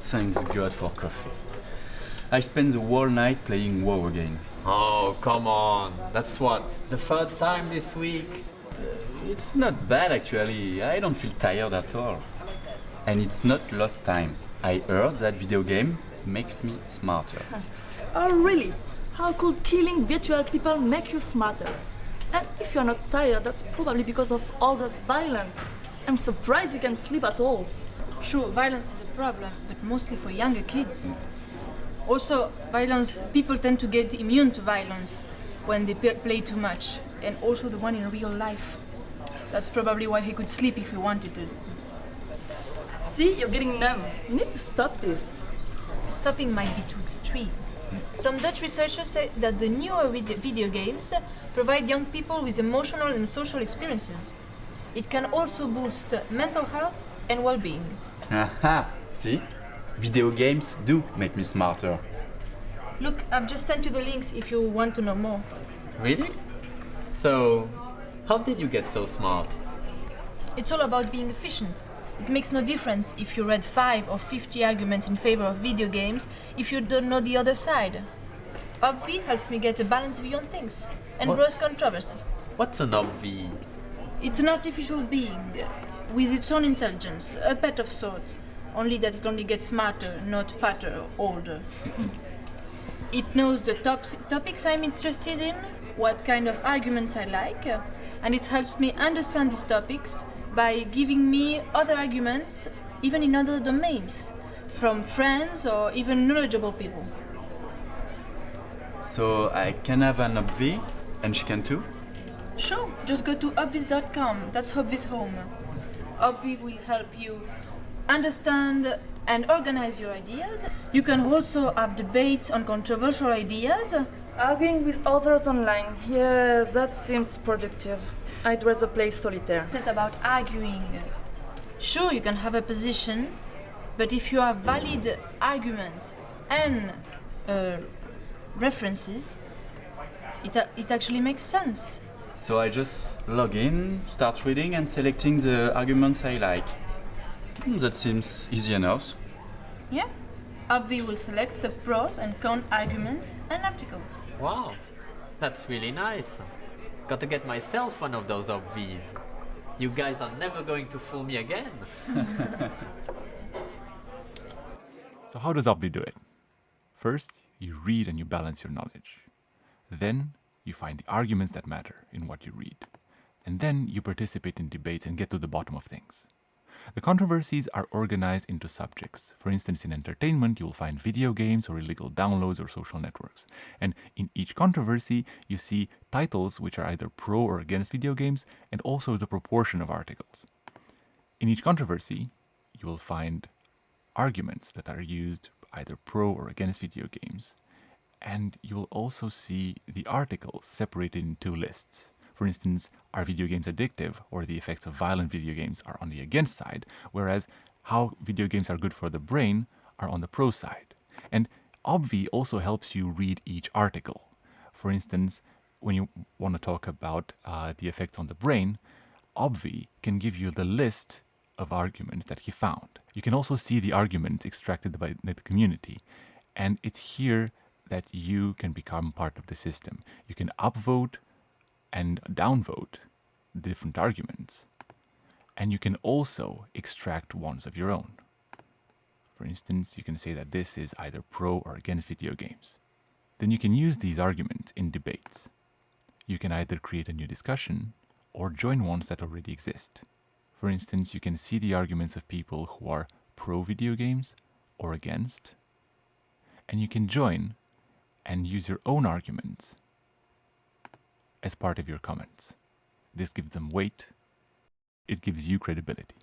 Thanks God for coffee. I spent the whole night playing WoW again. Oh, come on. That's what, the third time this week? It's not bad actually. I don't feel tired at all. And it's not lost time. I heard that video game makes me smarter. Oh, really? How could killing virtual people make you smarter? And if you're not tired, that's probably because of all that violence. I'm surprised you can sleep at all. Sure, violence is a problem, but mostly for younger kids. Also, people tend to get immune to violence when they play too much, and also the one in real life. That's probably why he could sleep if he wanted to. See, you're getting numb. You need to stop this. Stopping might be too extreme. Some Dutch researchers say that the newer video games provide young people with emotional and social experiences. It can also boost mental health and well-being. Aha! See? Video games do make me smarter. Look, I've just sent you the links if you want to know more. Really? So, how did you get so smart? It's all about being efficient. It makes no difference if you read 5 or 50 arguments in favor of video games if you don't know the other side. ObViz helped me get a balanced view on things and browse controversy. What's an ObViz? It's an artificial being with its own intelligence, a pet of sorts, only that it only gets smarter, not fatter or older. It knows the topics I'm interested in, what kind of arguments I like, and it helps me understand these topics by giving me other arguments, even in other domains, from friends or even knowledgeable people. So I can have an ObViz, and she can too? Sure, just go to ObViz.com, that's ObViz home. ObViz will help you understand and organize your ideas. You can also have debates on controversial ideas. Arguing with others online. Yeah, that seems productive. I'd rather play solitaire. It's not about arguing. Sure, you can have a position, but if you have valid arguments and references, it actually makes sense. So I just log in, start reading and selecting the arguments I like. That seems easy enough. Yeah. ObViz will select the pros and cons arguments and articles. Wow, that's really nice. Got to get myself one of those ObViz. You guys are never going to fool me again. So how does ObViz do it? First, you read and you balance your knowledge. Then, you find the arguments that matter in what you read. And then you participate in debates and get to the bottom of things. The controversies are organized into subjects. For instance, in entertainment, you will find video games or illegal downloads or social networks. And in each controversy, you see titles which are either pro or against video games, and also the proportion of articles. In each controversy, you will find arguments that are used either pro or against video games. And you will also see the articles separated in two lists. For instance, are video games addictive, or the effects of violent video games are on the against side, whereas how video games are good for the brain are on the pro side. And ObViz also helps you read each article. For instance, when you want to talk about the effects on the brain, ObViz can give you the list of arguments that he found. You can also see the arguments extracted by the community. And it's here that you can become part of the system. You can upvote and downvote different arguments. And you can also extract ones of your own. For instance, you can say that this is either pro or against video games. Then you can use these arguments in debates. You can either create a new discussion or join ones that already exist. For instance, you can see the arguments of people who are pro video games or against. And you can join and use your own arguments as part of your comments. This gives them weight. It gives you credibility.